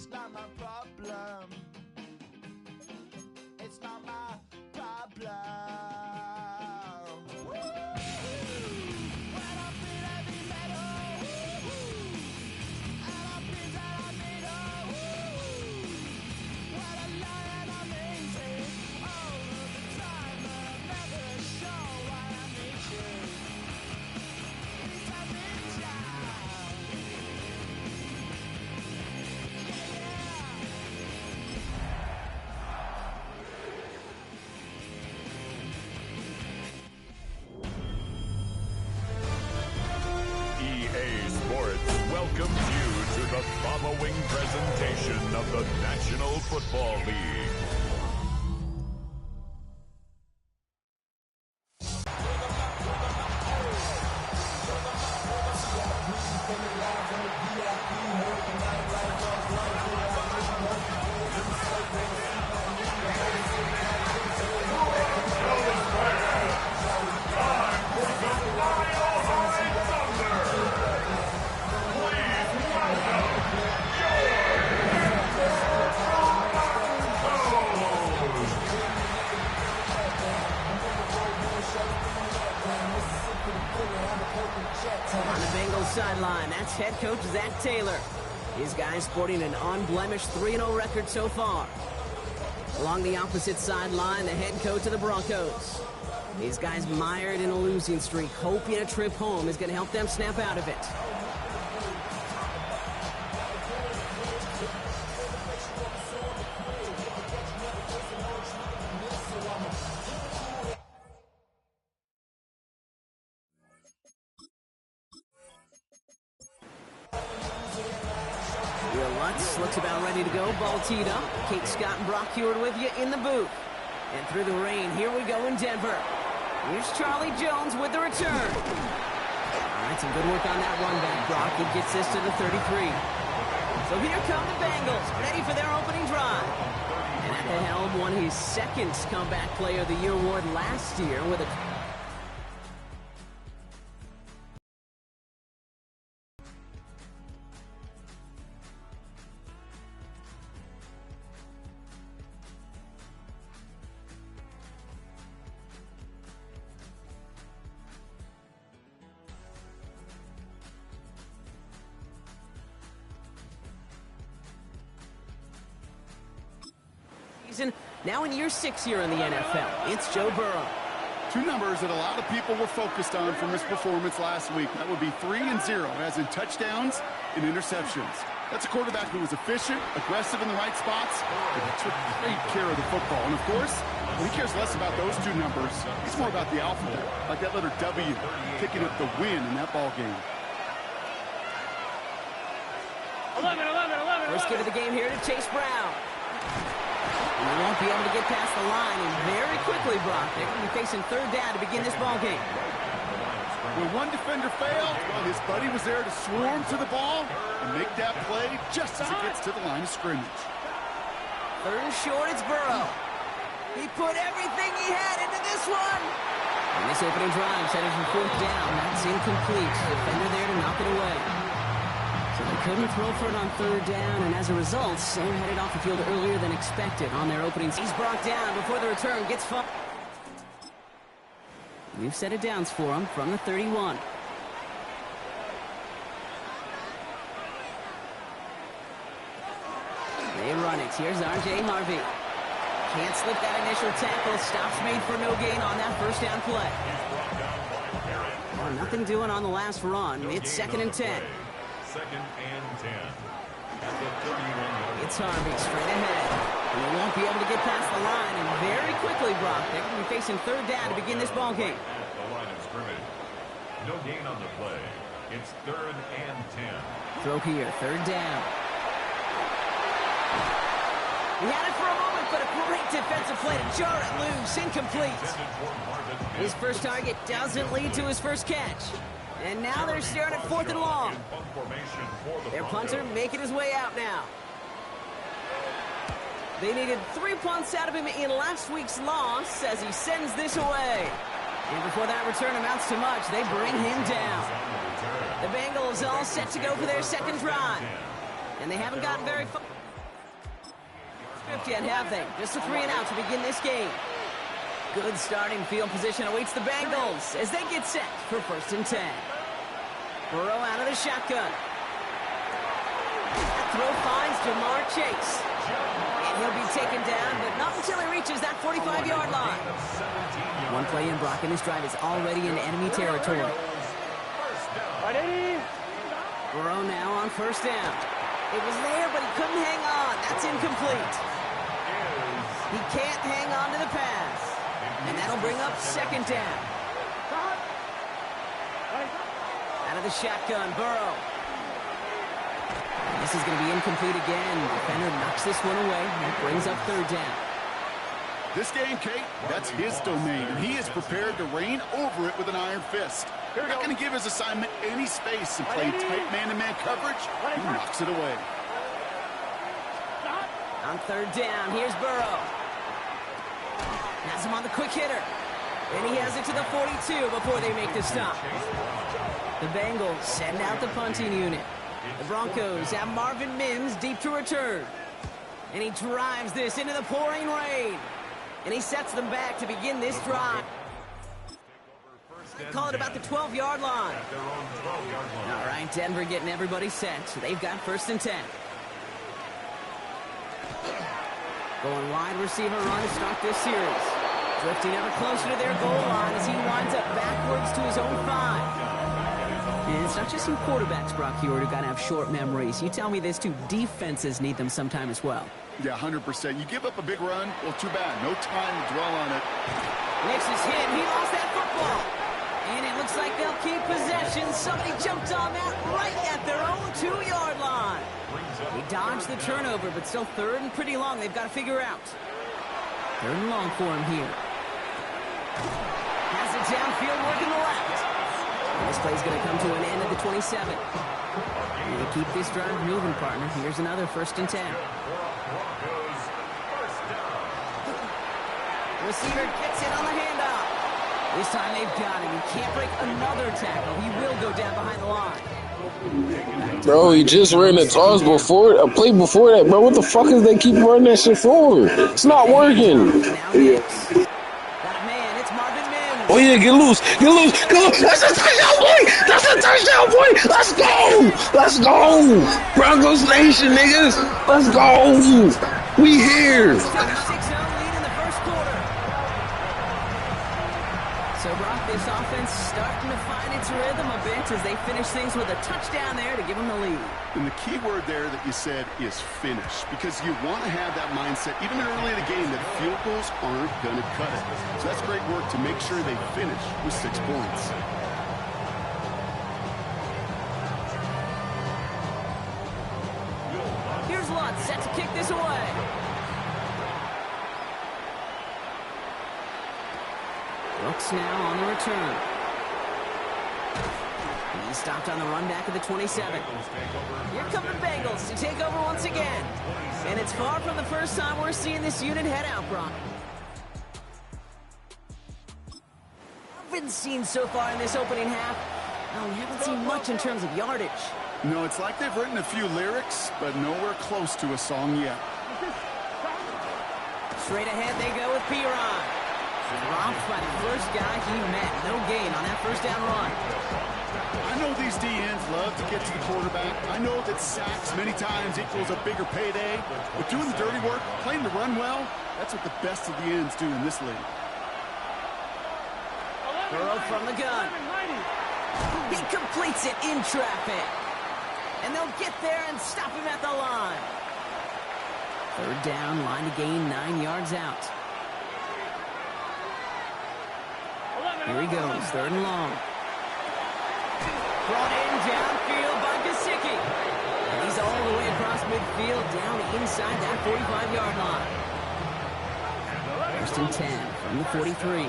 It's not my problem. It's not my problem. Welcomes you to the following presentation of the National Football League. On the Bengals sideline, that's head coach Zach Taylor. His guys sporting an unblemished 3-0 record so far. Along the opposite sideline, the head coach of the Broncos. These guys mired in a losing streak, hoping a trip home is going to help them snap out of it. Looks about ready to go. Ball teed up. Kate Scott and Brock Heward with you in the booth. And through the rain, here we go in Denver. Here's Charlie Jones with the return. All right, some good work on that run back, Brock. It gets this to the 33. So here come the Bengals, ready for their opening drive. And at the helm, won his second Comeback Player of the Year award last year with a... Now in year 6 here in the NFL, it's Joe Burrow. Two numbers that a lot of people were focused on from his performance last week. That would be 3 and 0, as in touchdowns and interceptions. That's a quarterback who was efficient, aggressive in the right spots, and he took great care of the football. And of course, he cares less about those two numbers. It's more about the alphabet, like that letter W, picking up the win in that ball game. 11. First kick of the game here to Chase Brown. And they won't be able to get past the line, and very quickly, Brock, they're going to be facing third down to begin this ball game. When one defender failed, well, his buddy was there to swarm to the ball and make that play just as it gets to the line of scrimmage. Third and short, it's Burrow. He put everything he had into this one. And this opening drive set it for fourth down. That's incomplete. Defender there to knock it away. So they couldn't throw for it on third down, and as a result, they're headed off the field earlier than expected on their opening. He's brought down before the return gets fun. We've set it downs for him from the 31. They run it. Here's R.J. Harvey. Can't slip that initial tackle. Stops made for no gain on that first down play. Well, nothing doing on the last run. It's 2nd and 10. Second and 10. At the 31. It's Harvey straight ahead. And they won't be able to get past the line. And very quickly, Brock, they're going to be facing third down to begin this ball game. At the line of scrimmage. No gain on the play. It's 3rd and 10. Throw here, third down. He had it for a moment, but a great defensive play to jar it loose. Incomplete. His first target doesn't lead to his first catch. And now they're staring at 4th and long. Their punter making his way out now. They needed 3 punts out of him in last week's loss as he sends this away. And before that return amounts to much, they bring him down. The Bengals all set to go for their second drive. And they haven't gotten very far. 50 at half. Just a 3 and out to begin this game. Good starting field position awaits the Bengals as they get set for 1st and 10. Burrow out of the shotgun. That throw finds Jamar Chase. And he'll be taken down, but not until he reaches that 45-yard line. One play in, Brock, and this drive is already in enemy territory. Burrow now on 1st down. It was there, but he couldn't hang on. That's incomplete. He can't hang on to the pass. And that'll bring up 2nd down. Out of the shotgun, Burrow. This is going to be incomplete again. Defender knocks this one away. That brings up 3rd down. This game, Kate, that's his domain, and he is prepared to reign over it with an iron fist. They're not going to give his assignment any space and play tight man-to-man coverage. He knocks it away. On 3rd down, here's Burrow. Has him on the quick hitter. And he has it to the 42 before they make the stop. The Bengals send out the punting unit. The Broncos have Marvin Mims deep to return. And he drives this into the pouring rain. And he sets them back to begin this drive. Call it about the 12-yard line. All right, Denver getting everybody set. So they've got 1st and 10. Going wide receiver run to start this series. Drifting ever closer to their goal line as he winds up backwards to his own 5. And it's not just some quarterbacks, Brock Hewitt, who got to have short memories. You tell me this too, defenses need them sometime as well. Yeah, 100%. You give up a big run, well, too bad. No time to dwell on it. Nix is hit. He lost that football. And it looks like they'll keep possession. Somebody jumped on that right at their own 2-yard line. He dodged the turnover, but still 3rd and pretty long. They've got to figure out. 3rd and long for him here. Has it downfield, working the left. And this play's going to come to an end at the 27. And to keep this drive moving, partner, here's another 1st and 10. Receiver gets it on the handoff. This time they've got him. He can't break another tackle. He will go down behind the line. Bro, he just ran the toss before, a play before that, bro. What the fuck is they keep running that shit for? It's not working. Now Mims. Got a man. It's Marvin Mims. Oh yeah, get loose, get loose, get loose. That's a touchdown, boy. That's a touchdown, boy. Let's go, let's go. Broncos Nation, niggas. Let's go. We here. 6-0 lead in the 1st quarter. So Brock, this offense starting to find its rhythm a bit as they finish things with a touchdown there to give them the lead. And the key word there that you said is finish, because you want to have that mindset, even early in the game, that field goals aren't going to cut it. So that's great work to make sure they finish with 6 points. Here's Lutz set to kick this away. Brooks now on the return. He stopped on the run back at the 27. Here come the Bengals to take over once again. And it's far from the first time we're seeing this unit head out, Brock. Been seen so far in this opening half. No, we haven't seen much in terms of yardage. No, it's like they've written a few lyrics, but nowhere close to a song yet. Straight ahead they go with Piron. Dropped by the first guy he met. No gain on that 1st down run. I know these DNs love to get to the quarterback. I know that sacks many times equals a bigger payday. But doing the dirty work, playing to run well, that's what the best of the ends do in this league. Burrow from the gun. He completes it in traffic. And they'll get there and stop him at the line. 3rd down, line to gain 9 yards out. Here he goes, 3rd and long. Brought in downfield by Gesicki. And he's all the way across midfield, down inside that 45-yard line. 1st and 10 from the 43. A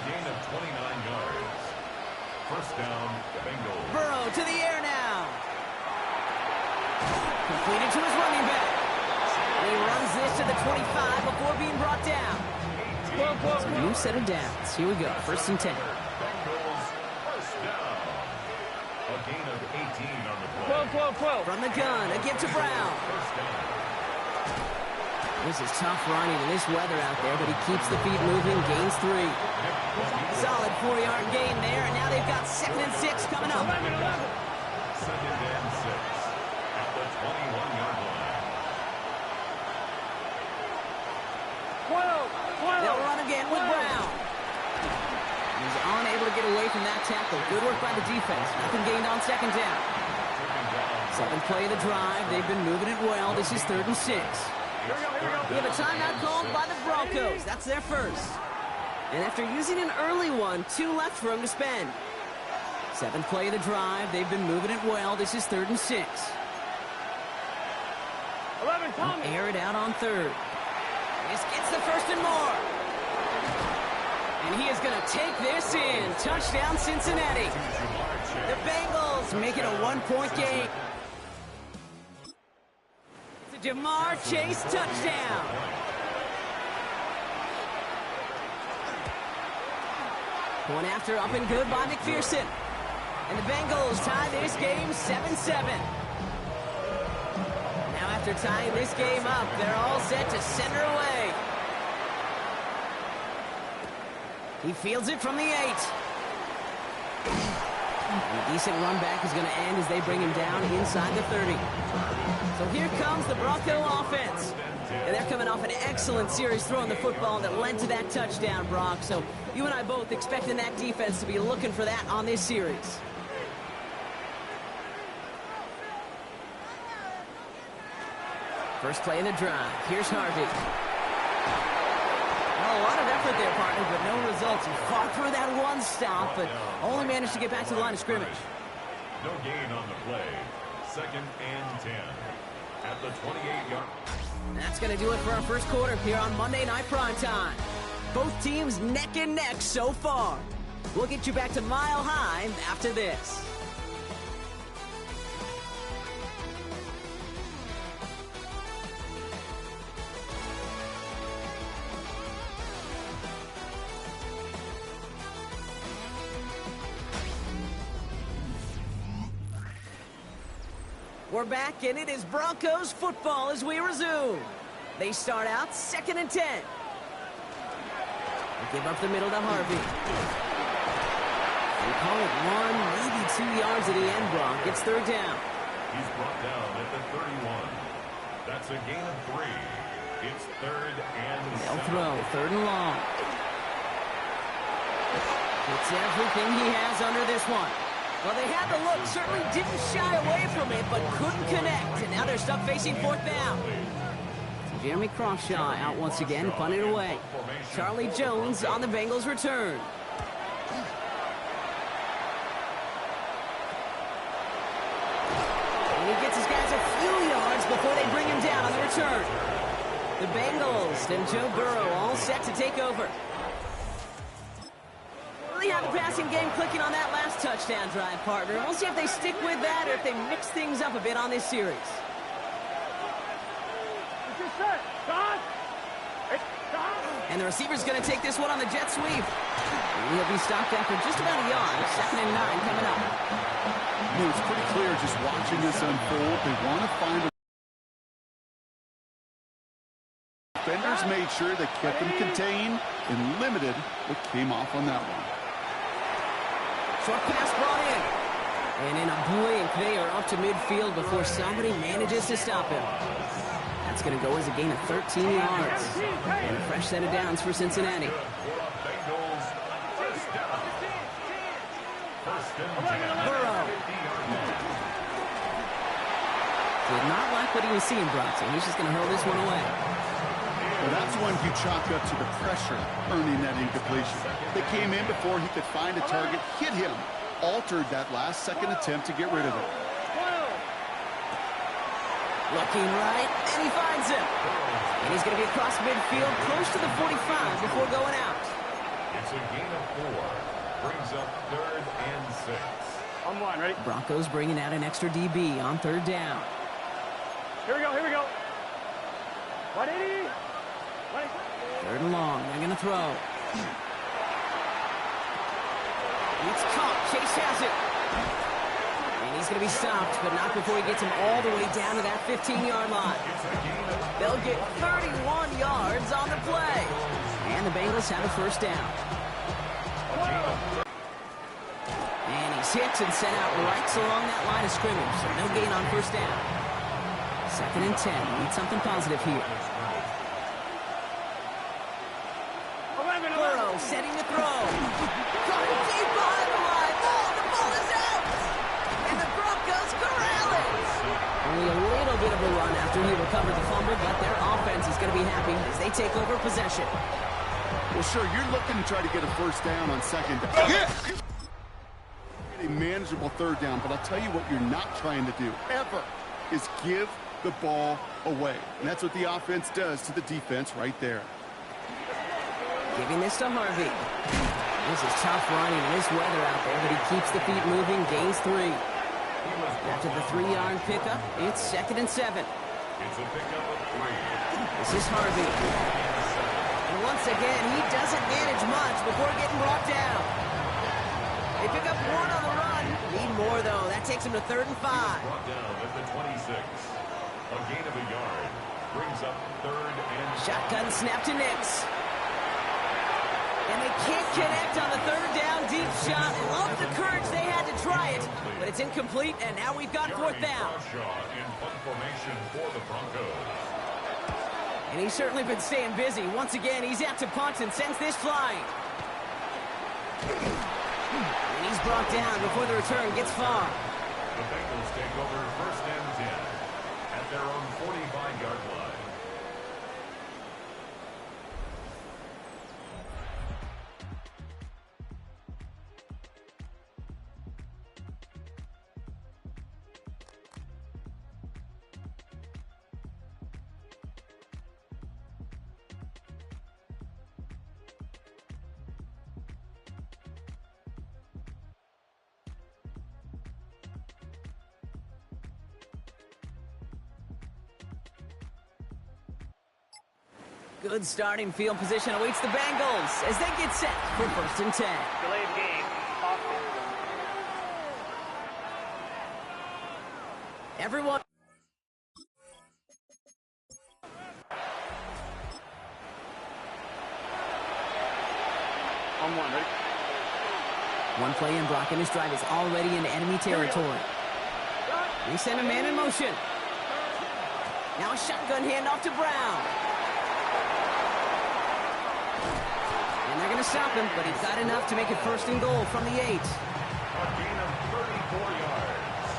gain of 29 yards. 1st down, Bengals. Burrow to the air now. Completed to his running back. And he runs this to the 25 before being brought down. So a new set of downs. Here we go. 1st and 10. Bengals, 1st down. A gain of 18 on the play. From the gun, a give to Brown. 1st down. This is tough running in this weather out there, but he keeps the feet moving, gains 3. Solid 4-yard gain there, and now they've got 2nd and 6 coming up. 2nd and 6 at the 21-yard line. They'll run again with Brown. He's unable to get away from that tackle. Good work by the defense. Nothing gained on 2nd down. 7th play of the drive. They've been moving it well. This is 3rd and 6. We have a timeout called by the Broncos. That's their first. And after using an early one, 2 left for them to spend. 7th play of the drive. They've been moving it well. This is 3rd and 6. They'll air it out on 3rd. This gets the first and more. And he is going to take this in. Touchdown, Cincinnati. The Bengals make it a 1-point game. It's a Jamar Chase touchdown. Point after up and good by McPherson. And the Bengals tie this game 7-7. Now after tying this game up, they're all set to send her away. He fields it from the 8. And a decent run back is going to end as they bring him down inside the 30. So here comes the Bronco offense. And they're coming off an excellent series throwing the football that led to that touchdown, Brock. So you and I both expecting that defense to be looking for that on this series. First play of the drive. Here's Harvey. Well, a lot of effort there, partner, but no results. He fought through that one stop, but only managed to get back to the line of scrimmage. No gain on the play. 2nd and 10 at the 28-yard. That's going to do it for our first quarter here on Monday Night Primetime. Both teams neck and neck so far. We'll get you back to Mile High after this. We're back, and it is Broncos football as we resume. They start out 2nd and 10. They give up the middle to Harvey. They call it 1, maybe 2 yards at the end, Brock. It's 3rd down. He's brought down at the 31. That's a gain of 3. It's 3rd and 7. They'll throw 3rd and long. It's everything he has under this one. Well, they had the look, certainly didn't shy away from it, but couldn't connect. And now they're stuck facing 4th down. So Jeremy Crawshaw out once again, punted away. Charlie Jones on the Bengals return. And he gets his guys a few yards before they bring him down on the return. The Bengals and Joe Burrow all set to take over. Really have the passing game clicking on that last touchdown drive, partner. We'll see if they stick with that or if they mix things up a bit on this series. And the receiver's going to take this one on the jet sweep. And he'll be stopped after just about a yard. 2nd and 9 coming up. You know, it's pretty clear just watching this unfold. They want to find a... Defenders made sure they kept them contained and limited what came off on that one. Short pass brought in. And in a blink, they are up to midfield before somebody manages to stop him. That's going to go as a gain of 13 yards. And a fresh set of downs for Cincinnati. Burrow. Did not like what he was seeing, Bronson. He's just going to hurl this one away. Well, that's one you chalk up to the pressure earning that incompletion. They came in before he could find a target, hit him, altered that last second attempt to get rid of it. Looking right, and he finds him. And he's going to be across midfield, close to the 45 before going out. It's a gain of 4. Brings up 3rd and 6. On one, ready? Broncos bringing out an extra DB on 3rd down. Here we go, here we go. 180. 3rd and long, they're going to throw. It's caught, Chase has it. And he's going to be stopped, but not before he gets him all the way down to that 15-yard line. They'll get 31 yards on the play. And the Bengals have a first down. And he's hit and sent out right along that line of scrimmage, so no gain on first down. 2nd and 10. Need something positive here. Burrow setting the throw. Going deep behind the line. Oh, the ball is out. And the Broncos corral it. Only a little bit of a run after he recovered the fumble, but their offense is going to be happy as they take over possession. Well, sure, you're looking to try to get a first down on second down. Yeah. A manageable third down, but I'll tell you what you're not trying to do, ever, is give the ball away. And that's what the offense does to the defense right there. Giving this to Harvey. This is tough running in this weather out there, but he keeps the feet moving, gains 3. After the 3-yard pickup, it's 2nd and 7. It's a pickup of 3. This is Harvey. And once again, he doesn't manage much before getting brought down. They pick up 1 on the run. Need more, though. That takes him to 3rd and 5. Brought down at the 26. A gain of a yard brings up 3rd and... Shotgun snap to Nix. And they can't connect on the 3rd down deep shot. Love the courage they had to try it, but it's incomplete, and now we've got 4th down. In punt formation for the Broncos. And he's certainly been staying busy. Once again, he's out to punt and sends this flying. And he's brought down before the return gets far. The Bengals take over 1st and 10 at their own 45-yard line. Good starting field position awaits the Bengals as they get set for 1st and 10. Delayed game. Offense. Everyone. On 1, ready? One play in, Brock in his drive is already into enemy territory. They send a man in motion. Now a shotgun handoff to Brown. And they're going to stop him, but he's got enough to make it 1st and goal from the 8. A gain of 34 yards.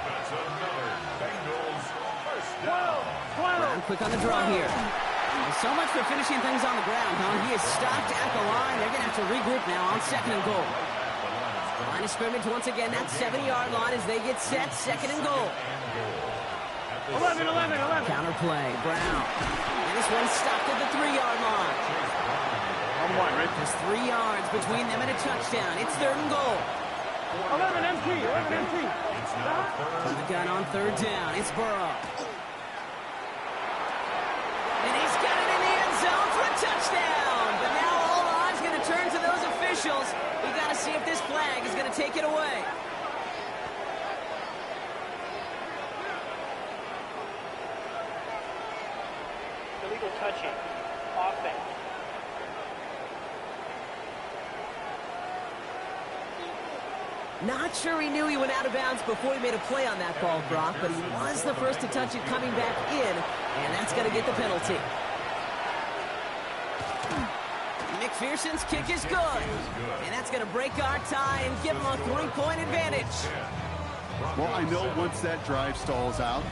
That's another Bengals first down. Brown quick on the draw here. Well, so much for finishing things on the ground, huh? He is stopped at the line. They're going to have to regroup now on 2nd and goal. Line of scrimmage once again, that 7-yard line as they get set, 2nd and goal. 11. Counter play, Brown. And this one's stopped at the 3-yard line. On 1, ready? Just 3 yards between them and a touchdown. It's 3rd and goal. 11 MT. From the gun on 3rd down, it's Burrow. And he's got it in the end zone for a touchdown. But now all eyes going to turn to those officials. We got to see if this flag is going to take it away. Illegal touching. Offense. Not sure he knew he went out of bounds before he made a play on that ball, Brock, but he was the first to touch it coming back in, and that's going to get the penalty. McPherson's kick is good, and that's going to break our tie and give him a 3-point advantage. Well, I know once that drive stalls out,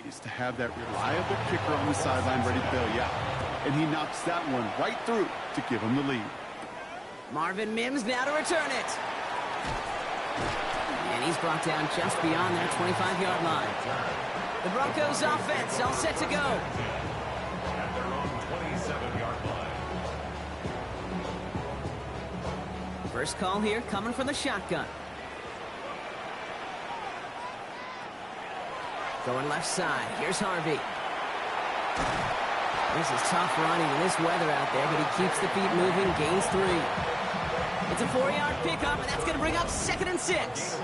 is to have that reliable kicker on the sideline ready to bail you out. And he knocks that one right through to give him the lead. Marvin Mims now to return it. And he's brought down just beyond that 25-yard line. The Broncos offense all set to go. At their own 27-yard line. First call here coming from the shotgun. Going left side. Here's Harvey. This is tough running in this weather out there, but he keeps the feet moving, gains 3. It's a 4-yard pickup, and that's going to bring up 2nd and 6.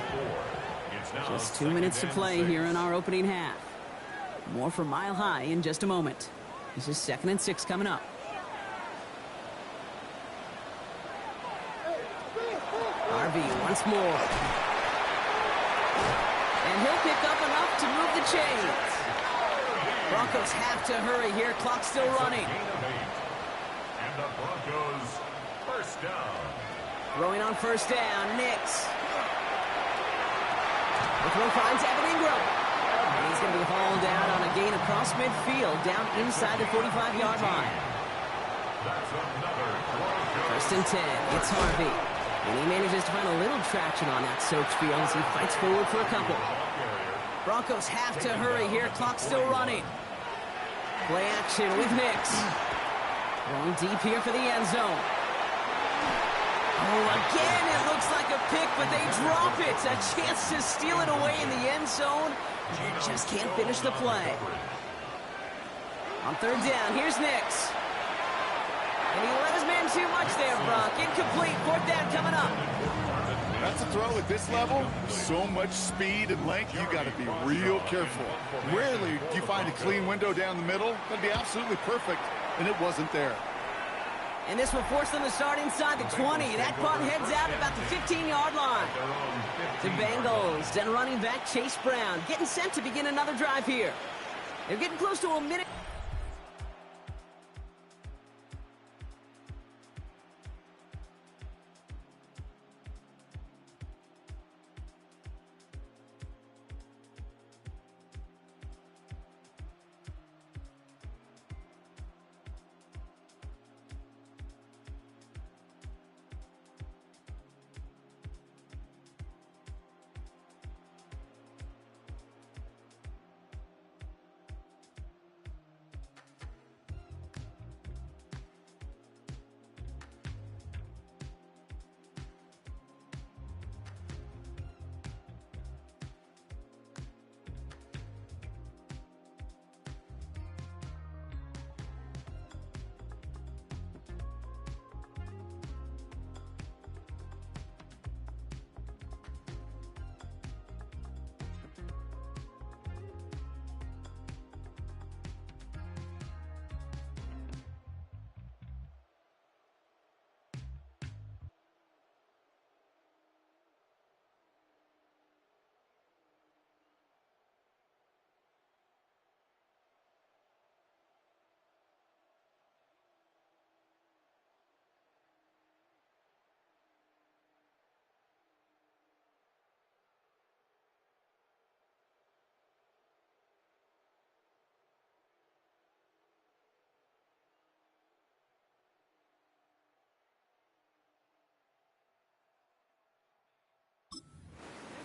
Just 2 minutes to play here in our opening half. More from Mile High in just a moment. This is 2nd and 6 coming up. Harvey once more. And he'll pick up enough to move the chains. Broncos have to hurry here. Clock still running. And the Broncos first down. Throwing on first down, Nix. The throw finds Evan Ingram. And he's going to be hauled down on a gain across midfield, down inside the 45-yard line. That's another Broncos. First and 10, it's Harvey. And he manages to find a little traction on that soaked field as he fights forward for a couple. Broncos have to hurry here. Clock still running. Play action with Nix. Going deep here for the end zone. Oh, again, it looks like a pick, but they drop it. A chance to steal it away in the end zone. And just can't finish the play. On third down, here's Nix. And he let his man too much there, Brock. Incomplete. 4th down coming up. That's a throw at this level. So much speed and length, you got to be real careful. Rarely do you find a clean window down the middle. That'd be absolutely perfect, and it wasn't there. And this will force them to start inside the 20. That punt heads out about the 15-yard line. The Bengals, then running back Chase Brown, getting set to begin another drive here. They're getting close to a minute.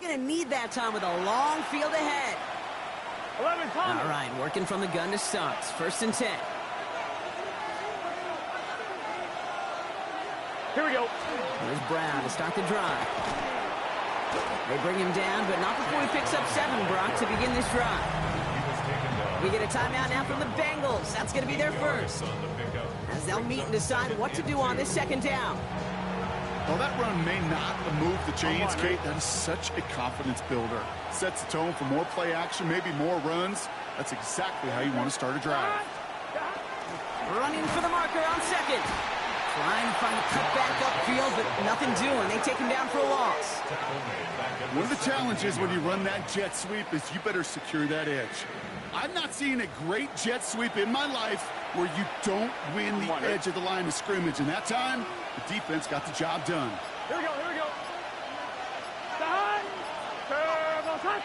Going to need that time with a long field ahead. 11 time. All right, working from the gun to start. First and 10. Here we go. Here's Brown to start the drive. They bring him down, but not before he picks up 7, Brock, to begin this drive. We get a timeout now from the Bengals. That's going to be their first, as they'll meet and decide what to do on this 2nd down. Well, that run may not have moved the chains, Kate. That is such a confidence builder. Sets the tone for more play action, maybe more runs. That's exactly how you want to start a drive. Running for the marker on 2nd. Trying to find a cutback upfield, but nothing doing. They take him down for a loss. One of the challenges when you run that jet sweep is you better secure that edge. I've not seen a great jet sweep in my life where you don't win the edge of the line of scrimmage. And that time, the defense got the job done. Here we go, here we go. Side. Turbo side.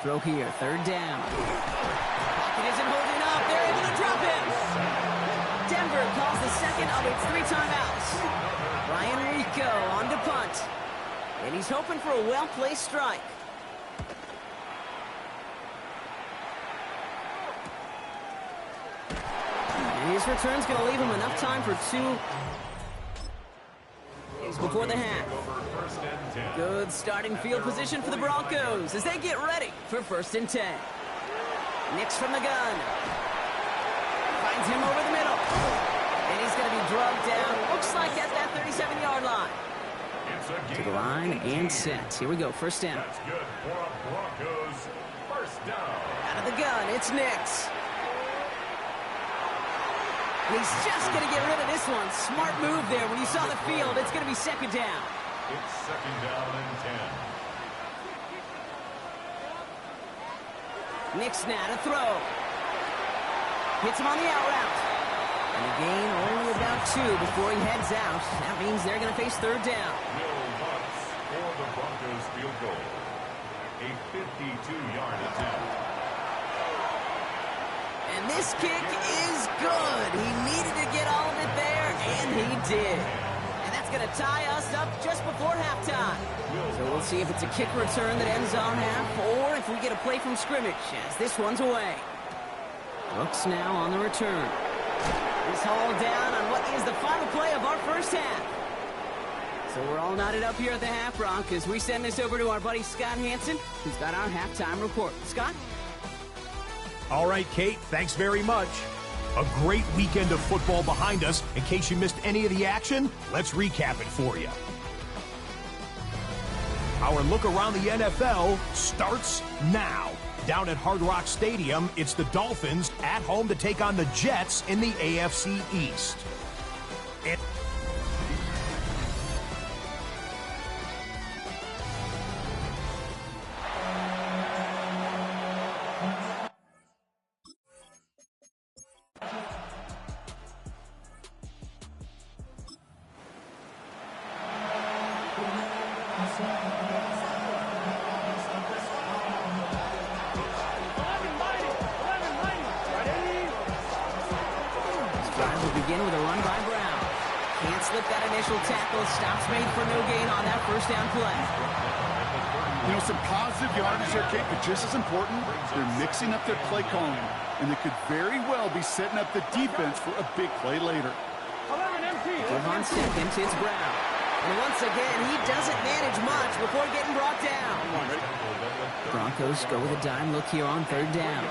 Throw here, 3rd down. Pocket isn't holding up. They're able to drop him. Denver calls the 2nd of its 3 timeouts. Ryan Rico on to punt. And he's hoping for a well-placed strike. His return's going to leave him enough time for 2 before the half. Good starting field position for the Broncos as they get ready for 1st and 10. Nix from the gun. finds him over the middle. And he's going to be drugged down. Looks like at that 37-yard line. To the line and set. Here we go, first down. That's good for a Broncos first down. Out of the gun, it's Nix. And he's just going to get rid of this one. Smart move there. When you saw the field, it's going to be second down. It's second down and 10. Nix now to throw. Hits him on the out route. And a gain only about 2 before he heads out. That means they're going to face third down. Will Lutz for the Broncos field goal. A 52-yard attempt. And this kick is good. He needed to get all of it there, and he did. And that's going to tie us up just before halftime. So we'll see if it's a kick return that ends our half, or if we get a play from scrimmage as this one's away. Brooks now on the return. He's hauled down on what is the final play of our first half. So we're all knotted up here at the half, Bronc, as we send this over to our buddy Scott Hansen, who's got our halftime report. Scott? All right, Kate, thanks very much. A great weekend of football behind us. In case you missed any of the action, let's recap it for you. Our look around the NFL starts now. Down at Hard Rock Stadium, it's the Dolphins at home to take on the Jets in the AFC East. Begin with a run by Brown. Can't slip that initial tackle. Stops made for no gain on that first down play. You know, some positive yardage there, Kate, but just as important, they're mixing up their play calling, and they could very well be setting up the defense for a big play later. Give on second, it's Brown. And once again, he doesn't manage much before getting brought down. Broncos go with a dime look here on third down.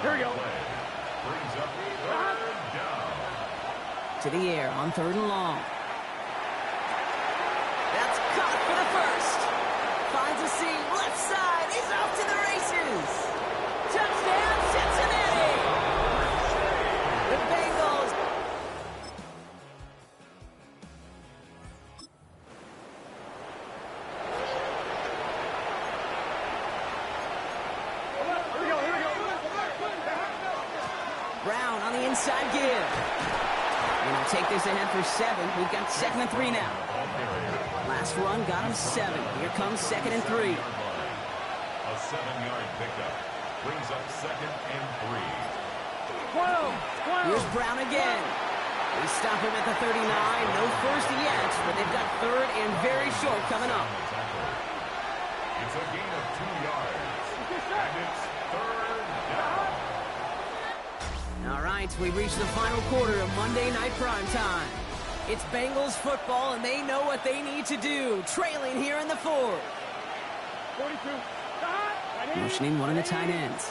Here we go. To the air on third and long. That's caught for the first. Finds a seam, left side. He's off to the races. Touchdown, Cincinnati. The Bengals. Brown on the inside give. And he'll take this ahead for 7. We've got 2nd and 3 now. Last run got him 7. Here comes 2nd and 3. A 7-yard pickup brings up 2nd and 3. Here's Brown again. They stop him at the 39. No first yet, but they've got 3rd and very short coming up. It's a gain of 2 yards. And it's 3rd down. All right, we've reached the final quarter of Monday Night Primetime. It's Bengals football, and they know what they need to do, trailing here in the 4th. 42. Motioning one of the tight ends.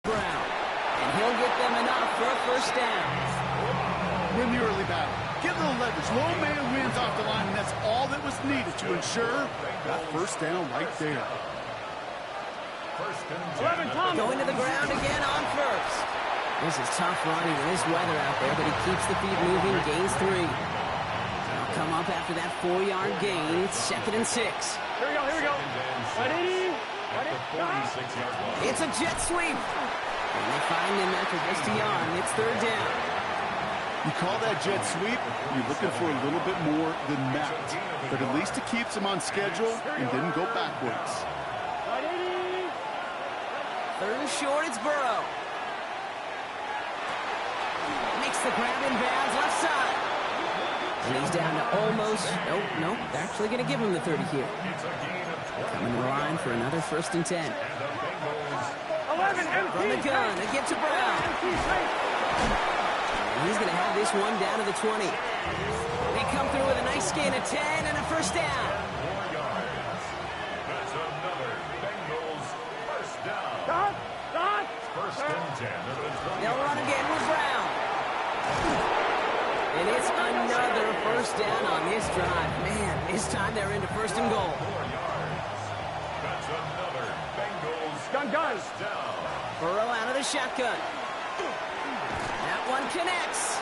Brown, and he'll get them enough for a first down. Win the early battle. Get a little leverage. Low man wins off the line, and that's all that was needed to ensure that first down right there. First and 10. Going to the ground again on first. This is tough running in this weather out there, but he keeps the feet moving, gains 3. They'll come up after that 4-yard gain. It's 2nd and 6. Here we go, here we go. 180. It's a jet sweep. And they find him after just a yard. It's 3rd down. You call that jet sweep, you're looking for a little bit more than that. But at least it keeps him on schedule and didn't go backwards. 3rd and short, it's Burrow. Makes the grab in bounds, left side. And he's down to almost, nope, they're actually going to give him the 30 here. Coming to the line for another 1st and 10. From the gun, they get to Brown. And he's going to have this one down to the 20. They come through with a nice gain of 10 and a first down. 4 yards. That's another Bengals They'll run again with Brown. And it's another first down on this drive. Man, this time they're into first and goal. That's another Bengals Gun. down. Burrow out of the shotgun. That one connects.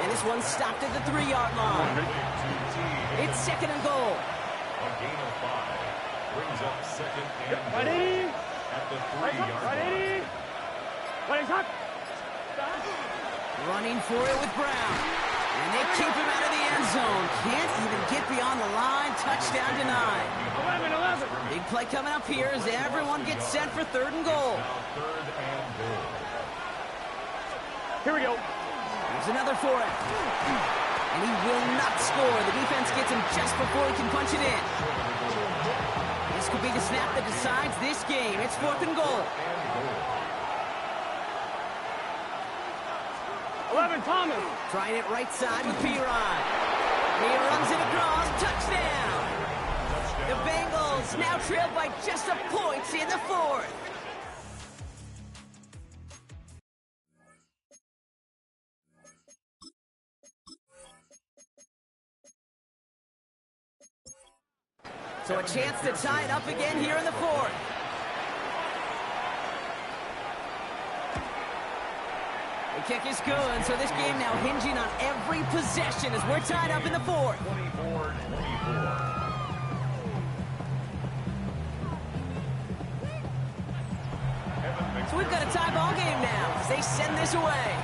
And this one's stopped at the 3-yard line. It's second and goal. A gain of 5 brings up second and goal Ready? at the 3-yard line. Ready? Ready, shot. Running for it with Brown. And they keep him out of the end zone. Can't even get beyond the line. Touchdown denied. 11. Big play coming up here as everyone gets set for third and goal. Now third and goal. Here we go. There's another for it. And he will not score. The defense gets him just before he can punch it in. This could be the snap that decides this game. It's fourth and goal. 11, Thomas. Trying it right side with P-Rod. He runs it across. Touchdown. The Bengals now trail by just a point in the fourth. So a chance to tie it up again here in the fourth. The kick is good, so this game now hinging on every possession as we're tied up in the fourth. 24-24. So we've got a tie ball game now as they send this away.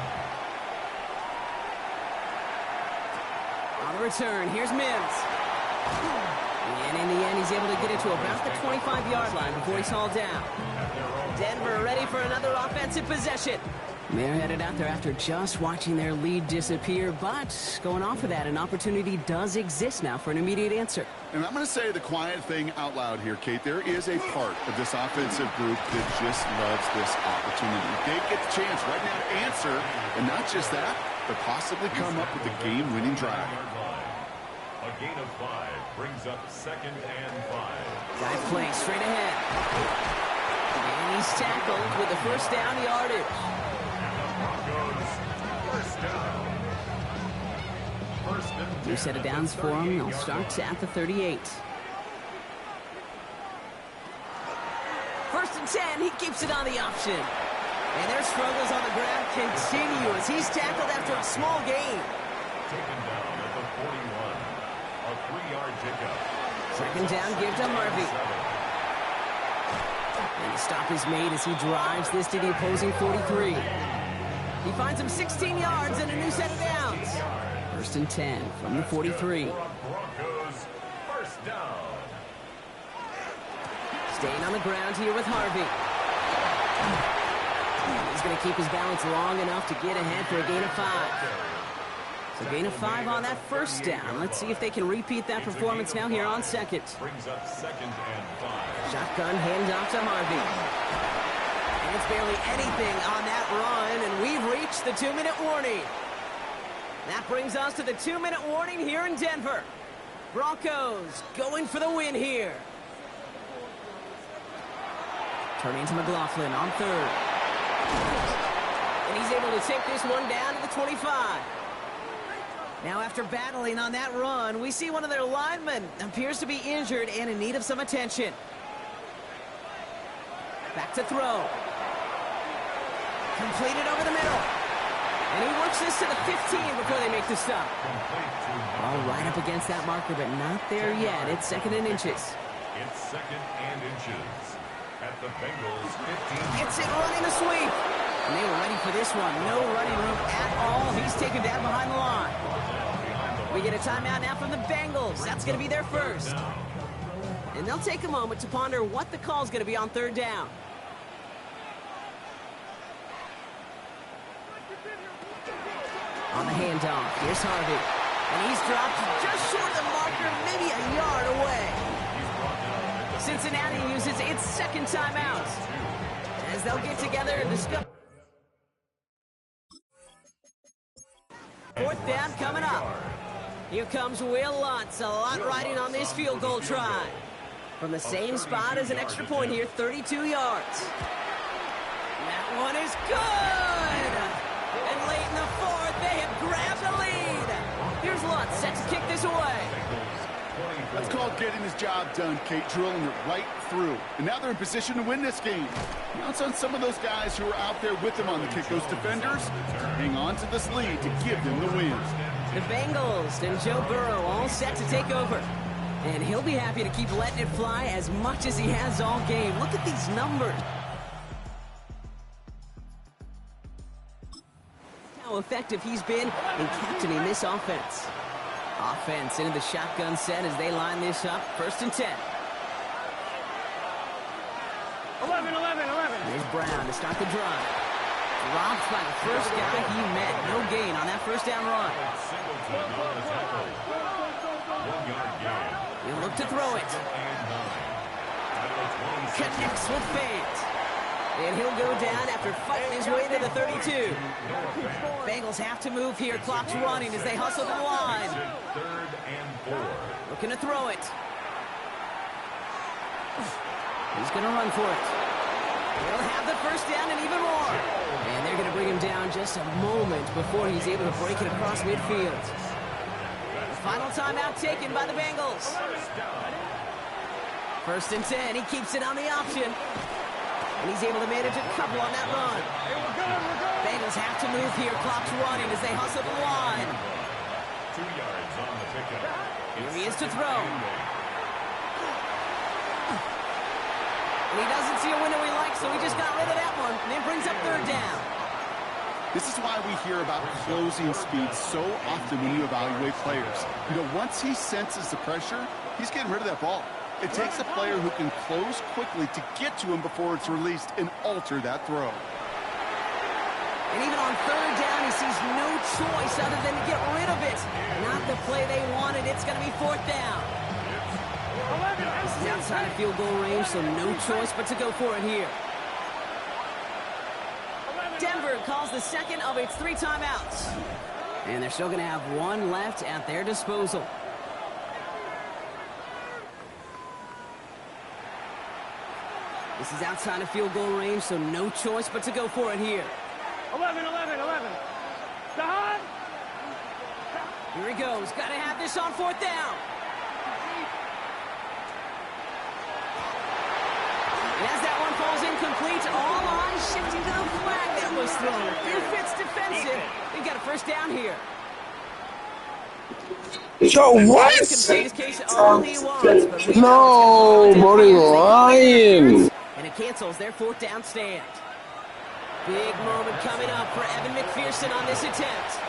On the return, here's Mims. And in the end, he's able to get it to about the 25-yard line before he's hauled down. Denver ready for another offensive possession. They're headed out there after just watching their lead disappear, but going off of that, an opportunity does exist now for an immediate answer. And I'm going to say the quiet thing out loud here, Kate. There is a part of this offensive group that just loves this opportunity. They get the chance right now to answer, and not just that, but possibly come up with a game-winning drive. A gain of 5 brings up second and 5. Dive play straight ahead. And he's tackled with the first down yardage. First down. New set of downs for him. They'll start at the 38. First and 10. He keeps it on the option. And their struggles on the ground continue as he's tackled after a small gain. Taken down at the 41. A 3-yard pickup. Second down, give to Harvey. And the stop is made as he drives this to the opposing 43. He finds him 16 yards and a new set of downs. First and 10 from the 43. Broncos, first down. Staying on the ground here with Harvey. He's going to keep his balance long enough to get ahead for a gain of 5. So gain of 5 on that first down. Let's see if they can repeat that performance now here on second. Brings up second and 5. Shotgun handoff to Harvey. And it's barely anything on that run, and we've reached the 2-minute warning. That brings us to the 2-minute warning here in Denver. Broncos going for the win here. Turning to McLaughlin on third. And he's able to take this one down to the 25. Now after battling on that run, we see one of their linemen appears to be injured and in need of some attention. Back to throw. Completed over the middle. And he works this to the 15 before they make the stop. All right up against that marker, but not there yet. It's second and inches. It's second and inches at the Bengals 15. Gets it running the sweep. And they were ready for this one. No running room at all. He's taken down behind the line. We get a timeout now from the Bengals. That's going to be their first. And they'll take a moment to ponder what the call is going to be on third down. On the handoff, here's Harvey. And he's dropped just short of the marker, maybe a yard away. Cincinnati uses its second timeout as they'll get together and discuss. Fourth down coming up. Here comes Will Lutz, a lot riding on this field goal try. From the same spot as an extra point here, 32 yards. That one is good! And late in the fourth, they have grabbed the lead. Here's Lutz set to kick this away. That's called getting his job done, Kate, drilling it right through. And now they're in position to win this game. Now it's on some of those guys who are out there with them on the kick, those defenders, to hang on to this lead to give them the win. The Bengals and Joe Burrow all set to take over. And he'll be happy to keep letting it fly as much as he has all game. Look at these numbers. How effective he's been in captaining this offense. Offense into the shotgun set as they line this up. 1st and 10. 11. Here's Brown to start the drive. Dropped by the first guy he met. No gain on that first down run. He'll look to throw it. Connects with Fant. And he'll go down after fighting his way to the 32. Bengals have to move here. Clock's running as they hustle to the line. Looking to throw it. He's going to run for it. He'll have the first down and even more. And they're going to bring him down just a moment before he's able to break it across midfield. Final timeout taken by the Bengals. 1st and 10. He keeps it on the option. And he's able to manage a couple on that run. Bengals have to move here. Clock's running as they hustle the line. 2 yards on the pickup. Here he is to throw. And he doesn't see a window he likes, so he just got rid of that one. And then brings up 3rd down. This is why we hear about closing speed so often when you evaluate players. You know, once he senses the pressure, he's getting rid of that ball. It takes a player who can close quickly to get to him before it's released and alter that throw. And even on 3rd down, he sees no choice other than to get rid of it. Not the play they wanted. It's going to be 4th down. This is outside of field goal range, so no choice but to go for it here. Denver calls the second of its 3 timeouts. And they're still going to have 1 left at their disposal. This is outside of field goal range, so no choice but to go for it here. 11. Don! Here he goes. Got to have this on 4th down. And as that one falls incomplete, all eyes shifting to the flag that was thrown. If it's defensive, they've got a 1st down here. Yo, what? He can say his case all he wants, but we No, Brody lying. And it cancels their 4th down stand. Big moment coming up for Evan McPherson on this attempt.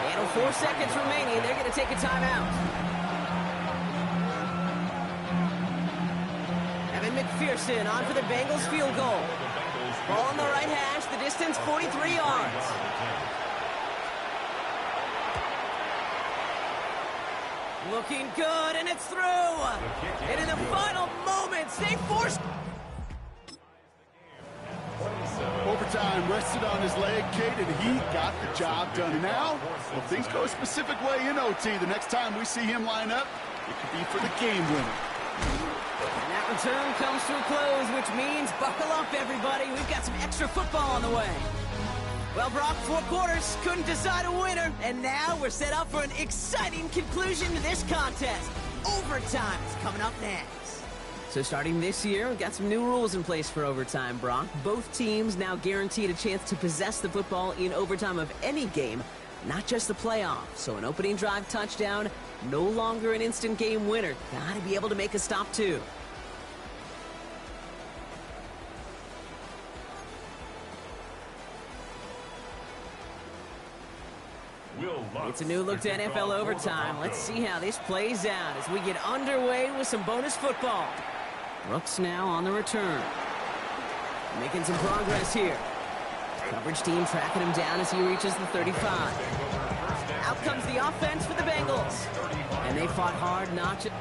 And with 4 seconds remaining, they're going to take a timeout. Evan McPherson on for the Bengals field goal. Ball on the right hash, the distance 43 yards. Looking good, and it's through. And in the final moments, they force... Overtime, rested on his leg, Kate, and he got the job done. And now, if things go a specific way in OT, the next time we see him line up, it could be for the game winner. And that return comes to a close, which means buckle up, everybody. We've got some extra football on the way. Well, Brock, 4 quarters couldn't decide a winner, and now we're set up for an exciting conclusion to this contest. Overtime is coming up next. So starting this year, we've got some new rules in place for overtime, Brock. Both teams now guaranteed a chance to possess the football in overtime of any game, not just the playoffs. So an opening drive touchdown, no longer an instant game winner. Gotta be able to make a stop, too. It's a new look to NFL overtime. Let's see how this plays out as we get underway with some bonus football. Brooks now on the return. Making some progress here. Coverage team tracking him down as he reaches the 35. Out comes the offense for the Bengals. And they fought hard not to...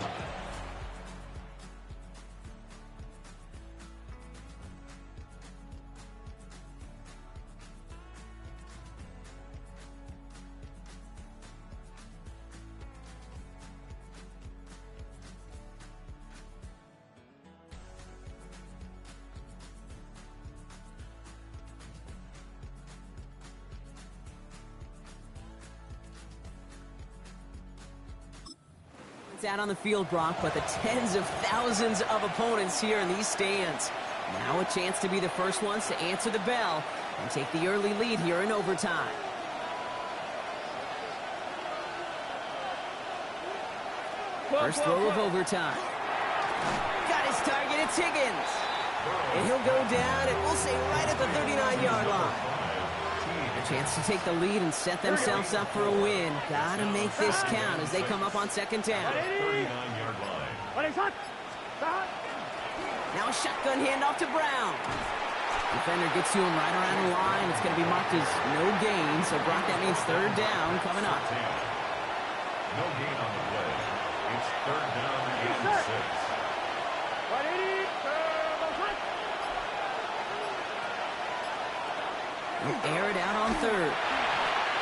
It's out on the field, Brock, but the tens of thousands of opponents here in these stands. Now a chance to be the first ones to answer the bell and take the early lead here in overtime. First throw of overtime. Got his target, it's Higgins. And he'll go down, and we'll say right at the 39-yard line. A chance to take the lead and set themselves up for a win. Gotta make this count as they come up on second down. 39-yard line. Now a shotgun handoff to Brown. Defender gets to him right around the line. It's going to be marked as no gain, so Brock, that means third down coming up. No gain on the play. It's third down and 6. He'll air it out on third.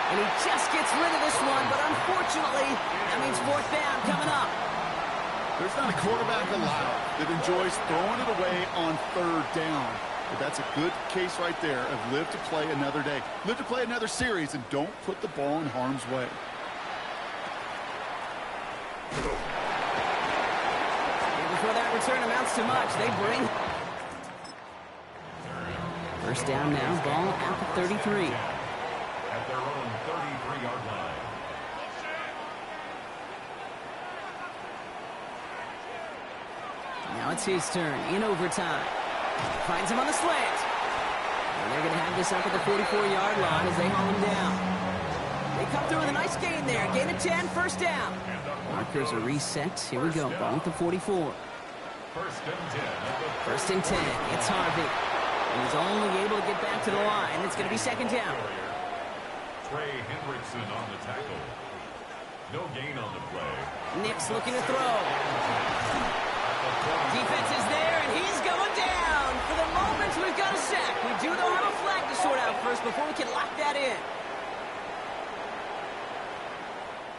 And he just gets rid of this one, but unfortunately, that means fourth down coming up. There's not a quarterback alive that enjoys throwing it away on third down. But that's a good case right there of live to play another day. Live to play another series and don't put the ball in harm's way. And before that return amounts to much, they bring... First down now, ball at the 33. At their own 33-yard line. Now it's his turn in overtime. Finds him on the slant. And they're going to have this up at the 44-yard line as they haul him down. They come through with a nice gain there. Gain of 10, first down. Markers are reset. Here we go, ball at the 44. First and 10. First and 10, it's Harvey. He's only able to get back to the line. It's going to be second down. Trey Hendrickson on the tackle. No gain on the play. Nix looking to throw. Defense is there, and he's going down. For the moment, we've got a sack. We do, though, have a flag to sort out first before we can lock that in.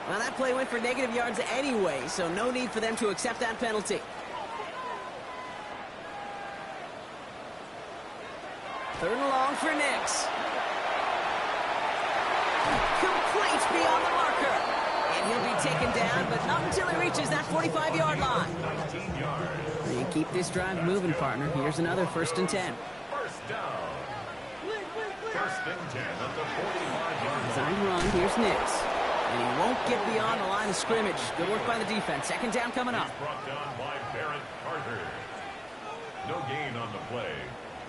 Well, that play went for negative yards anyway, so no need for them to accept that penalty. Third and long for Nix. Complete beyond the marker. And he'll be taken down, but not until he reaches that 45-yard line. 19 yards. You keep this drive moving, partner. Here's another first and 10. First down. First and 10 at the 45-yard line. Designed run, here's Nix. And he won't get beyond the line of scrimmage. Good work by the defense. Second down coming up. Brought down by Barrett Carter. No gain on the play.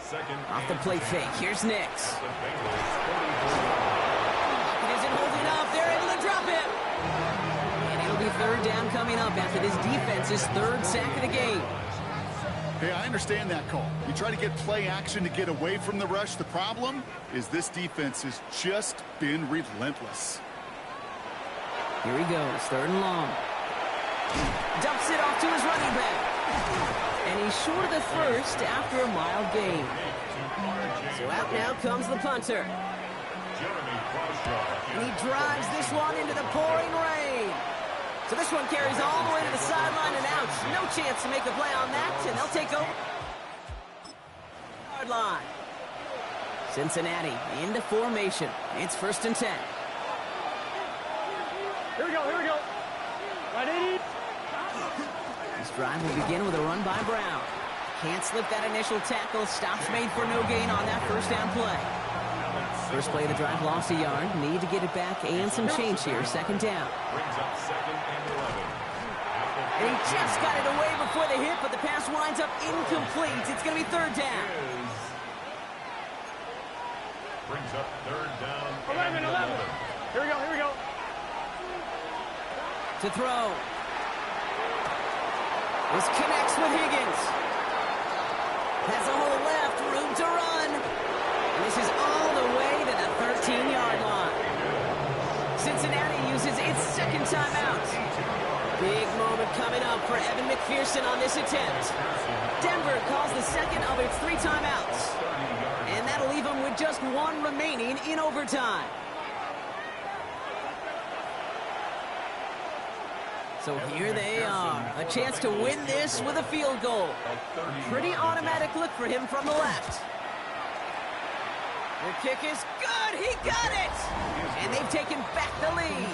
Second Off the play fake, here's Nix. The Bengals 44. It isn't holding up. They're able to drop it. And it'll be third down coming up after this defense's third sack of the game. Hey, I understand that call. You try to get play action to get away from the rush. The problem is this defense has just been relentless. Here he goes, third and long. Dumps it off to his running back. And he's short of the first after a mild gain. So out now comes the punter. And he drives this one into the pouring rain. So this one carries all the way to the sideline and out. No chance to make a play on that, and they'll take over. Hard line. Cincinnati into formation. It's first and 10. Here we go, here we go. Right 80. This drive will begin with a run by Brown. Can't slip that initial tackle. Stops made for no gain on that first down play. First play of the drive lost a yard. Need to get it back and some change here. Second down. Brings up second and 11. And he just got it away before the hit, but the pass winds up incomplete. It's going to be third down. Brings up third down. 11. Here we go, here we go. To throw. This connects with Higgins. Has a hole left, room to run. And this is all the way to the 13-yard line. Cincinnati uses its second timeout. Big moment coming up for Evan McPherson on this attempt. Denver calls the second of its 3 timeouts. And that'll leave them with just 1 remaining in overtime. So here they are, a chance to win this with a field goal. Pretty automatic look for him from the left. The kick is good, he got it! And they've taken back the lead.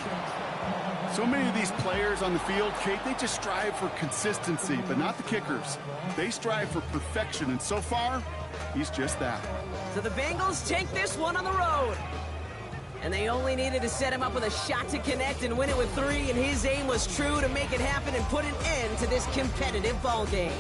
So many of these players on the field, Kate, they just strive for consistency, but not the kickers. They strive for perfection, and so far, he's just that. So the Bengals take this one on the road. And they only needed to set him up with a shot to connect and win it with 3, and his aim was true to make it happen and put an end to this competitive ball game.